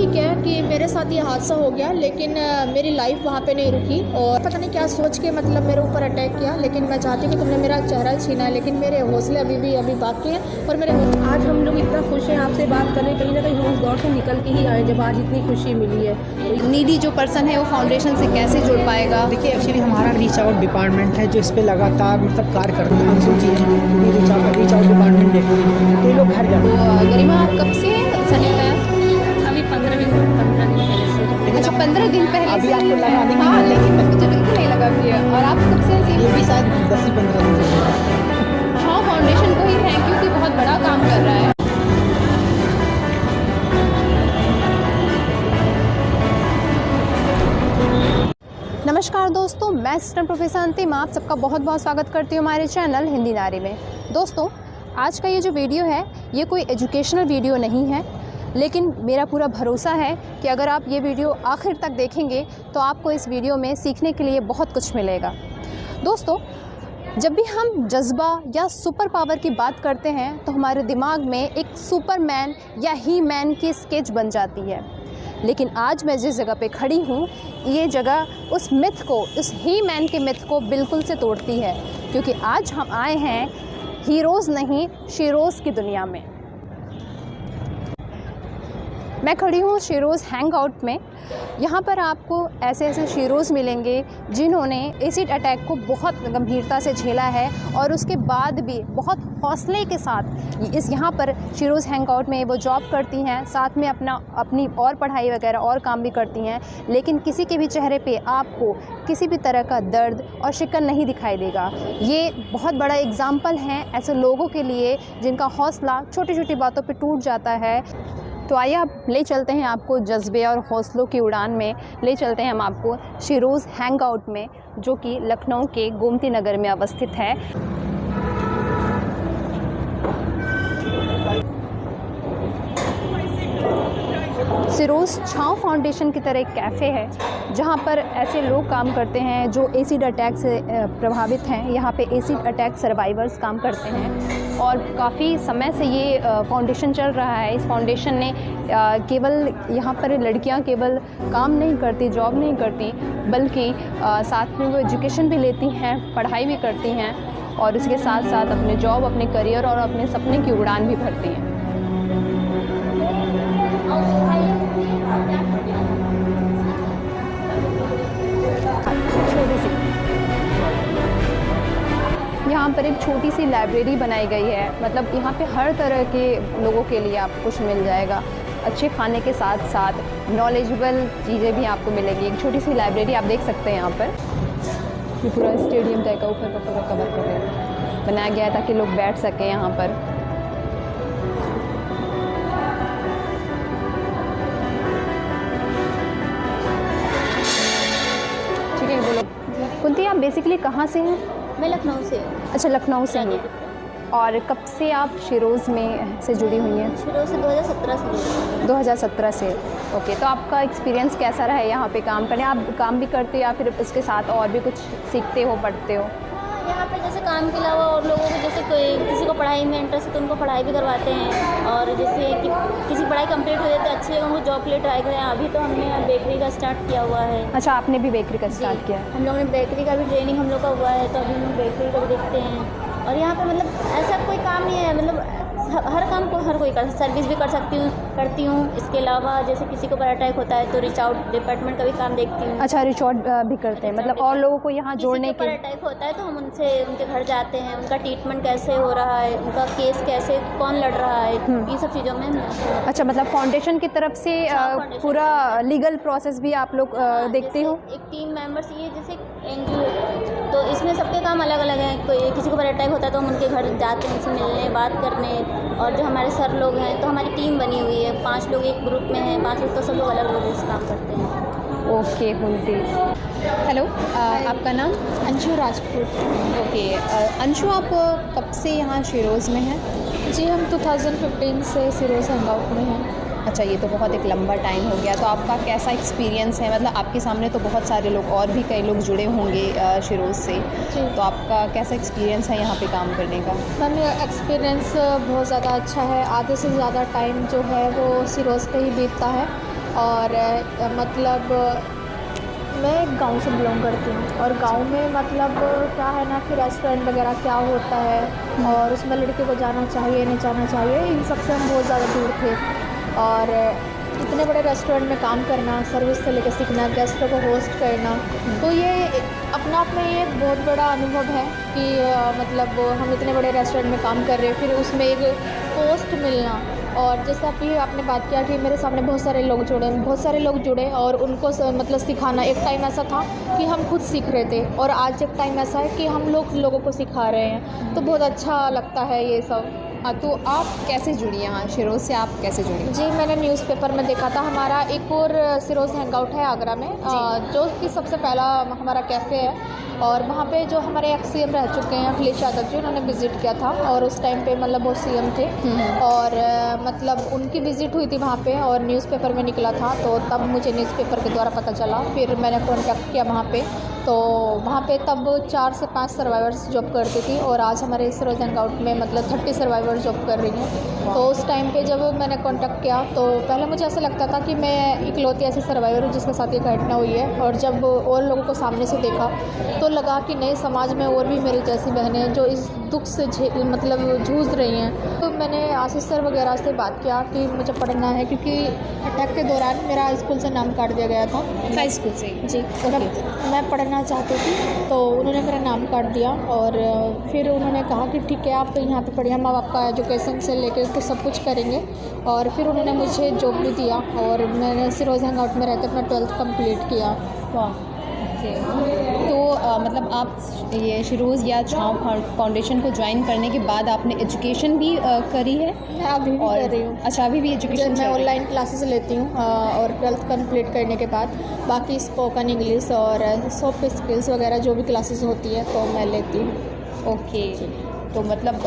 ठीक है कि मेरे साथ ये हादसा हो गया, लेकिन मेरी लाइफ वहाँ पे नहीं रुकी और पता नहीं क्या सोच के मतलब मेरे ऊपर अटैक किया। लेकिन मैं चाहती हूँ कि तुमने मेरा चेहरा छीना है, लेकिन मेरे हौसले अभी बाकी हैं। और मेरे आज हम लोग इतना खुश हैं आपसे बात करें, कहीं ना कहीं हम उस दौर से निकल के ही आए जब आज इतनी खुशी मिली है। नीडी जो पर्सन है वो फाउंडेशन से कैसे जुड़ पाएगा? देखिए, एक्चुअली हमारा रीच आउट डिपार्टमेंट है जो इस पे लगातार मतलब कार्य करते हैं। हम सोचिए रीच आउट डिपार्टमेंट देखते हैं तो ये लोग घर जाते हैं। गरिमा, आप कब से संयुक्त है? अभी 15 दिन पहले से। अच्छा, 15 दिन पहले अभी से। आपको लगा नहीं? हाँ, लेकिन मुझे बिल्कुल नहीं लगा भी है। और आप कब से ऐसे? ये भी शायद 10 से 15 दिन से। हाँ, फाउंडेशन को ही थैंक यू कि बहुत बड़ा काम कर रहा है। नमस्कार दोस्तों, मैं असिस्टेंट प्रोफेसर अंतिम आप सबका बहुत बहुत स्वागत करती हूँ हमारे चैनल हिंदी नारी में। दोस्तों, आज का ये जो वीडियो है ये कोई एजुकेशनल वीडियो नहीं है, लेकिन मेरा पूरा भरोसा है कि अगर आप ये वीडियो आखिर तक देखेंगे तो आपको इस वीडियो में सीखने के लिए बहुत कुछ मिलेगा। दोस्तों, जब भी हम जज्बा या सुपर पावर की बात करते हैं तो हमारे दिमाग में एक सुपरमैन या ही मैन की स्केच बन जाती है। लेकिन आज मैं जिस जगह पे खड़ी हूँ ये जगह उस मिथ को, उस ही मैन के मिथ को बिल्कुल से तोड़ती है, क्योंकि आज हम आए हैं हीरोज़ नहीं शीरोज़ की दुनिया में। मैं खड़ी हूँ शीरोज़ हैंग आउट में। यहाँ पर आपको ऐसे ऐसे शीरोज़ मिलेंगे जिन्होंने एसिड अटैक को बहुत गंभीरता से झेला है और उसके बाद भी बहुत हौसले के साथ यहाँ पर शीरोज़ हैंग आउट में वो जॉब करती हैं, साथ में अपनी और पढ़ाई वगैरह और काम भी करती हैं। लेकिन किसी के भी चेहरे पे आपको किसी भी तरह का दर्द और शिकन नहीं दिखाई देगा। ये बहुत बड़ा एग्ज़ाम्पल है ऐसे लोगों के लिए जिनका हौसला छोटी छोटी बातों पे टूट जाता है। तो आइए आप ले चलते हैं आपको जज्बे और हौसलों की उड़ान में, ले चलते हैं हम आपको शीरोज़ हैंग आउट में, जो कि लखनऊ के गोमती नगर में अवस्थित है। शीरोज़ छाँव फाउंडेशन की तरह एक कैफ़े है जहाँ पर ऐसे लोग काम करते हैं जो एसिड अटैक से प्रभावित हैं। यहाँ पे एसिड अटैक सर्वाइवर्स काम करते हैं और काफ़ी समय से ये फाउंडेशन चल रहा है। इस फाउंडेशन ने केवल यहाँ पर लड़कियाँ केवल काम नहीं करती, जॉब नहीं करती, बल्कि साथ में वो एजुकेशन भी लेती हैं, पढ़ाई भी करती हैं और इसके साथ साथ अपने जॉब, अपने करियर और अपने सपने की उड़ान भी भरती हैं। यहाँ पर एक छोटी सी लाइब्रेरी बनाई गई है, मतलब यहाँ पे हर तरह के लोगों के लिए आपको कुछ मिल जाएगा। अच्छे खाने के साथ साथ नॉलेजेबल चीज़ें भी आपको मिलेगी। एक छोटी सी लाइब्रेरी आप देख सकते हैं। यहाँ पर ये पूरा स्टेडियम टाइप का ऊपर का पूरा कवर करके बनाया गया है ताकि लोग बैठ सकें यहाँ पर। ठीक है, बोलो कुंती, आप बेसिकली कहाँ से हैं? मैं लखनऊ से। अच्छा, लखनऊ से हैं। और कब से आप शीरोज़ में से जुड़ी हुई हैं? शीरोज़ से 2017 से। 2017 से। ओके, तो आपका एक्सपीरियंस कैसा रहा है यहाँ पे काम करने? आप काम भी करते हो या फिर इसके साथ और भी कुछ सीखते हो, पढ़ते हो? यहाँ पे जैसे काम के अलावा और लोगों को जैसे कोई किसी को पढ़ाई में इंटरेस्ट है तो उनको पढ़ाई भी करवाते हैं, और जैसे कि किसी पढ़ाई कंप्लीट हो जाती है अच्छी जगह उनको जॉब के लिए ट्राई करें। अभी तो हमने बेकरी का स्टार्ट किया हुआ है। अच्छा, आपने भी बेकरी का स्टार्ट किया है? हम लोगों ने बेकरी का भी ट्रेनिंग हम लोग का हुआ है, तो अभी हम बेकरी का भी देखते हैं। और यहाँ पे मतलब ऐसा कोई काम नहीं है, मतलब हर काम को हर कोई कर, सर्विस भी करती हूँ। इसके अलावा जैसे किसी को बड़ा अटैक होता है तो रीच आउट डिपार्टमेंट का भी काम देखती हूँ। अच्छा, रीच आउट भी करते हैं, मतलब और लोगों को यहाँ जोड़ने के। अटैक होता है तो हम उनके घर जाते हैं, उनका ट्रीटमेंट कैसे हो रहा है, उनका केस कैसे, कौन लड़ रहा है, इन सब चीज़ों में। अच्छा, मतलब फाउंडेशन की तरफ से पूरा लीगल प्रोसेस भी आप लोग देखते हो? एक टीम मेंबर्स, ये जैसे NGO, तो इसमें सबके काम अलग अलग हैं। कोई किसी को बड़ा अटैक होता है तो हम उनके घर जाते हैं, उनसे मिलने, बात करने। और जो हमारे सर लोग हैं तो हमारी टीम बनी हुई है, 5 लोग एक ग्रुप में हैं, 5 लोग तो सब लोग अलग अलग से काम करते हैं। ओके कुंती। हेलो, आपका नाम? अंशु राजपूत। ओके, अंशु, आप कब से यहाँ शीरोज़ में हैं? जी, हम 2015 से शीरोज़ हैंग आउट में हैं। अच्छा, ये तो बहुत एक लंबा टाइम हो गया। तो आपका कैसा एक्सपीरियंस है? मतलब आपके सामने तो बहुत सारे लोग और भी कई लोग जुड़े होंगे शीरोज़ से, तो आपका कैसा एक्सपीरियंस है यहाँ पे काम करने का? मैम, एक्सपीरियंस बहुत ज़्यादा अच्छा है। आधे से ज़्यादा टाइम जो है वो शीरोज़ पे ही बीतता है। और मतलब मैं गांव से बिलोंग करती हूँ और गांव में मतलब क्या है ना कि रेस्टोरेंट वगैरह क्या होता है और उसमें लड़के को जाना चाहिए नहीं जाना चाहिए, इन सब से हम बहुत ज़्यादा दूर थे। और इतने बड़े रेस्टोरेंट में काम करना, सर्विस से लेकर सीखना, गेस्टों को होस्ट करना, तो ये अपना आप में ये एक बहुत बड़ा अनुभव है कि मतलब हम इतने बड़े रेस्टोरेंट में काम कर रहे हैं, फिर उसमें एक पोस्ट मिलना। और जैसा अभी आपने बात किया कि मेरे सामने बहुत सारे लोग जुड़े और उनको मतलब सिखाना। एक टाइम ऐसा था कि हम खुद सीख रहे थे और आज एक टाइम ऐसा है कि हम लोगों को सिखा रहे हैं, तो बहुत अच्छा लगता है ये सब। तो आप कैसे जुड़ी यहाँ शिरोज़ से, आप कैसे जुड़ी? जी, मैंने न्यूज़पेपर में देखा था, हमारा एक और शिरोज़ हैंगआउट है आगरा में, जो कि सबसे पहला हमारा कैफ़े है। और वहाँ पे जो हमारे एक्स-सीएम रह चुके हैं अखिलेश यादव जी, उन्होंने विज़िट किया था और उस टाइम पे मतलब वो सीएम थे और मतलब उनकी विज़िट हुई थी वहाँ पे और न्यूज़पेपर में निकला था, तो तब मुझे न्यूज़पेपर के द्वारा पता चला। फिर मैंने कॉन्टैक्ट किया वहाँ पे, तो वहाँ पे तब 4 से 5 सर्वाइवर्स जॉब करती थी और आज हमारे शिरोज़ हैंगआउट में मतलब 30 सर्वाइवर्स जॉब कर रही हैं। तो उस टाइम पे जब मैंने कॉन्टैक्ट किया तो पहले मुझे ऐसा लगता था कि मैं इकलौती ऐसी सर्वाइवर हूँ जिसके साथ ये घटना हुई है, और जब और लोगों को सामने से देखा तो लगा कि नए समाज में और भी मेरी जैसी बहनें हैं जो इस दुख से मतलब जूझ रही हैं। तो मैंने आशीष सर वगैरह से बात किया कि मुझे पढ़ना है, क्योंकि अटैक के दौरान मेरा स्कूल से नाम काट दिया गया था। हाई स्कूल से? जी, मैं पढ़ना चाहती थी तो उन्होंने मेरा नाम काट दिया और फिर उन्होंने कहा कि ठीक है आप यहाँ पे पढ़िए, हम आपका एजुकेशन से लेकर तो सब कुछ करेंगे। और फिर उन्होंने मुझे जॉब भी दिया और मैंने शिरोज़ हैंगआउट में रहकर अपना 12th कंप्लीट किया। तो मतलब आप ये शिरोज़ या छाँव फाउंडेशन को ज्वाइन करने के बाद आपने एजुकेशन भी करी है? मैं अभी भी कर रही हूँ। अच्छा, अभी भी एजुकेशन? मैं ऑनलाइन क्लासेस लेती हूँ और 12th कंप्लीट करने के बाद बाकी स्पोकन इंग्लिश और सॉफ्ट स्किल्स वगैरह जो भी क्लासेस होती है तो मैं लेती हूँ। ओके, तो मतलब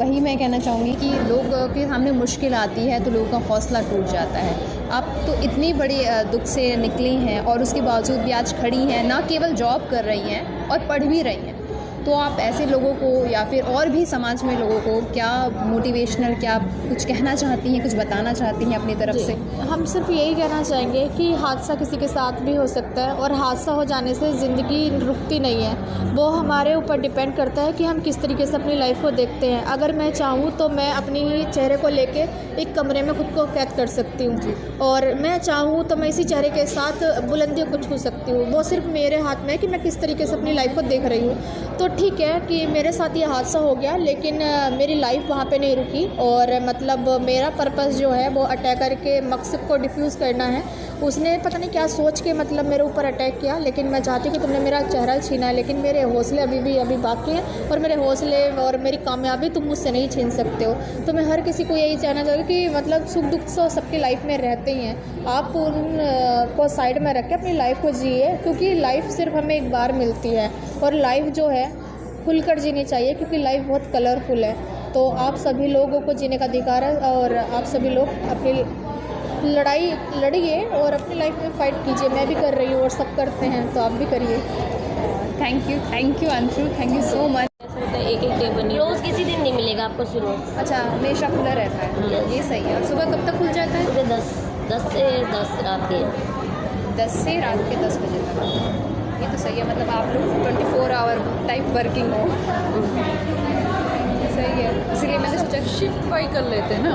वही मैं कहना चाहूँगी कि लोग के सामने मुश्किल आती है तो लोगों का हौसला टूट जाता है। आप तो इतनी बड़ी दुख से निकली हैं और उसके बावजूद भी आज खड़ी हैं, ना केवल जॉब कर रही हैं और पढ़ भी रही हैं। तो आप ऐसे लोगों को या फिर और भी समाज में लोगों को क्या मोटिवेशनल, क्या कुछ कहना चाहती हैं, कुछ बताना चाहती हैं अपनी तरफ से? हम सिर्फ यही कहना चाहेंगे कि हादसा किसी के साथ भी हो सकता है और हादसा हो जाने से ज़िंदगी रुकती नहीं है। वो हमारे ऊपर डिपेंड करता है कि हम किस तरीके से अपनी लाइफ को देखते हैं। अगर मैं चाहूँ तो मैं अपनी चेहरे को लेके एक कमरे में खुद को कैद कर सकती हूँ और मैं चाहूँ तो मैं इसी चेहरे के साथ बुलंदियों को छू सकती हूँ। वो सिर्फ मेरे हाथ में है कि मैं किस तरीके से अपनी लाइफ को देख रही हूँ। तो ठीक है कि मेरे साथ ये हादसा हो गया, लेकिन मेरी लाइफ वहाँ पे नहीं रुकी और मतलब मेरा पर्पस जो है वो अटैकर के मकसद को डिफ्यूज़ करना है। उसने पता नहीं क्या सोच के मतलब मेरे ऊपर अटैक किया, लेकिन मैं चाहती हूँ कि तुमने मेरा चेहरा छीना है, लेकिन मेरे हौसले अभी बाकी हैं और मेरे हौसले और मेरी कामयाबी तुम मुझसे नहीं छीन सकते हो। तो मैं हर किसी को यही कहना चाहूँगी कि मतलब सुख दुख तो सबकी लाइफ में रहते ही हैं, आप उन को साइड में रख के अपनी लाइफ को जिए, क्योंकि लाइफ सिर्फ हमें एक बार मिलती है और लाइफ जो है खुलकर जीनी चाहिए, क्योंकि लाइफ बहुत कलरफुल है। तो आप सभी लोगों को जीने का अधिकार है और आप सभी लोग अपनी लड़ाई लड़िए और अपनी लाइफ में फ़ाइट कीजिए। मैं भी कर रही हूँ और सब करते हैं, तो आप भी करिए। Thank you Anshu, thank you so much. एक डे बनी रोज़ किसी दिन नहीं मिलेगा आपको शिरोज़। अच्छा, हमेशा खुला रहता है? ये सही है। और सुबह कब तक खुल जाता है? सुबह 10 से 10 रात के 10 से रात के 10 बजे तक। ये तो सही है, मतलब आप लोग 24 आवर टाइप वर्किंग हो। सही है, इसलिए मैंने सोचा शिफ्ट वाई कर लेते हैं ना,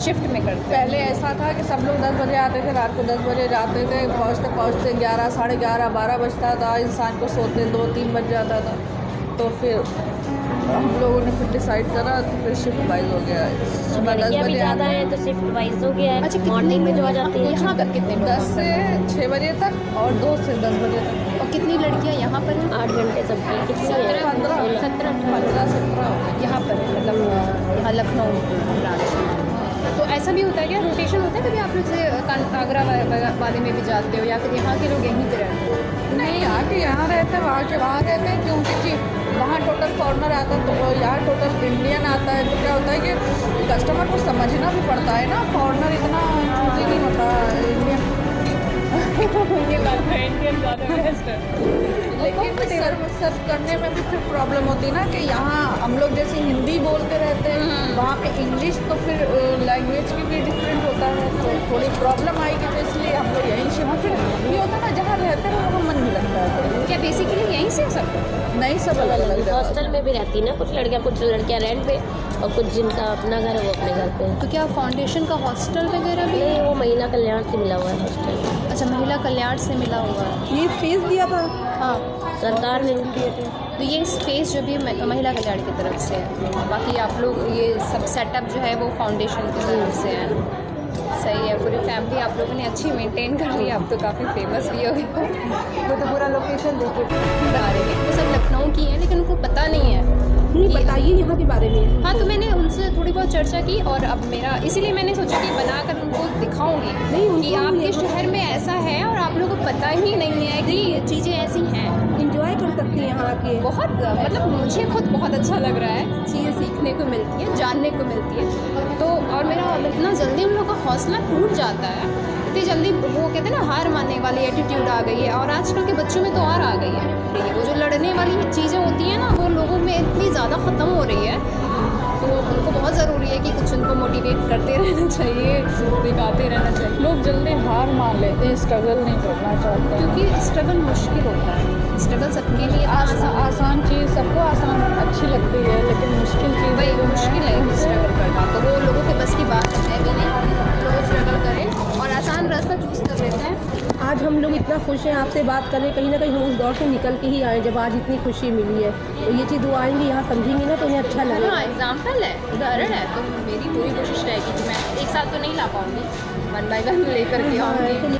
शिफ्ट में करते हैं। पहले ऐसा था कि सब लोग 10 बजे आते थे, रात को 10 बजे जाते थे, पहुँचते 11, साढ़े 11, 12 बजता था, इंसान को सोते 2-3 बज जाता था। तो फिर हम लोगों ने फिर डिसाइड करा, तो फिर शिफ्ट वाइज हो गया। सुबह 10 लड़कियाँ भी बजे ज़्यादा आते है तो शिफ्ट वाइज हो गया है। अच्छा, मॉर्निंग में जो आ जाती है यहाँ पर कितने लोग? 10 से 6 बजे तक और 2 से 10 बजे तक। और कितनी लड़कियाँ यहाँ पर हैं? 8 घंटे सबकी। कितनी है? 15-17 यहाँ पर मतलब यहाँ लखनऊ ब्रांच। तो ऐसा भी होता है क्या, रोटेशन होता है कभी आप लोग से आगरा वाले में भी जाते हो या फिर यहाँ के लोग यहीं पे रहते हो? नहीं, यहाँ के यहाँ रहते हैं, वहाँ के वहाँ रहते हैं, क्योंकि जी वहाँ टोटल फॉरनर आता है तो यहाँ टोटल इंडियन आता है। तो क्या होता है कि कस्टमर को समझना भी पड़ता है ना, फॉरनर इतना चूजी नहीं होता इंडियन। ये बात है, इंडियन ज़्यादा बेस्ट है। लेकिन सर्व करने में भी फिर प्रॉब्लम होती है ना कि यहाँ हम लोग जैसे हिंदी बोलते रहते हैं, वहाँ पे इंग्लिश, तो फिर लैंग्वेज की भी डिफरेंट होता है, तो थोड़ी प्रॉब्लम आएगी। तो इसलिए हॉस्टल में भी रहती ना कुछ लड़कियां रेंट पे और कुछ जिनका अपना घर है वो अपने घर पे है। तो क्या फाउंडेशन का हॉस्टल वगैरह भी? नहीं, वो महिला कल्याण से मिला हुआ है हॉस्टल। अच्छा, महिला कल्याण से मिला हुआ है। ये स्पेस दिया था? हाँ, सरकार ने तो ये स्पेस जो भी महिला कल्याण की तरफ से है, बाकी आप लोग ये सब सेटअप जो है वो फाउंडेशन की तरफ से है। सही है, पूरी फैमिली आप लोगों ने अच्छी मेंटेन कर ली। आप तो काफ़ी फेमस भी हो गए। वो तो पूरा लोकेशन देखे बता रहे हैं, वो सब लखनऊ की हैं लेकिन उनको पता नहीं है। नहीं, बताइए यहाँ के बारे में। हाँ, तो मैंने उनसे थोड़ी बहुत चर्चा की और अब मेरा इसीलिए मैंने सोचा कि बनाकर उनको दिखाऊंगी कि आपके शहर में ऐसा है और आप लोगों को पता ही नहीं है कि ये चीज़ें ऐसी हैं। इंजॉय कर सकती हैं यहाँ के। बहुत मतलब मुझे खुद बहुत अच्छा लग रहा है, चीज़ें सीखने को मिलती है, जानने को मिलती है। तो और मेरा इतना जल्दी हम लोग का हौसला टूट जाता है, इतनी जल्दी वो कहते हैं ना हार मानने वाली एटीट्यूड आ गई है। और आजकल के बच्चों में तो और आ गई है, वो जो लड़ने वाली चीज़ें होती हैं ना वो लोगों में इतनी ज़्यादा ख़त्म हो रही है। तो उनको बहुत ज़रूरी है कि कुछ उनको मोटिवेट करते रहना चाहिए, दिखाते रहना चाहिए। लोग जल्दी हार मान लेते हैं, स्ट्रगल नहीं करना चाहते, क्योंकि स्ट्रगल मुश्किल होता है। स्ट्रगल सबके लिए आसान चीज़ सबको आसान अच्छी लगती है, लेकिन मुश्किल चीज़ भाई मुश्किल है स्ट्रगल करना, तो वो लोगों के बस की बात है भी नहीं। लोग स्ट्रगल करें और आसान रास्ता चूज़ कर लेते हैं। आज हम लोग इतना खुश हैं आपसे बात करने, कहीं ना कहीं हम उस दौर से निकल के ही आए जब आज इतनी खुशी मिली है। तो ये चीज़ वो आएंगे यहाँ समझेंगे ना तो उन्हें अच्छा लगेगा। हाँ, एग्जाम्पल है, उदाहरण है। तो मेरी पूरी कोशिश रहेगी कि मैं एक साथ तो नहीं ला पाऊँगी, 1 by 1 लेकर के आऊँगी।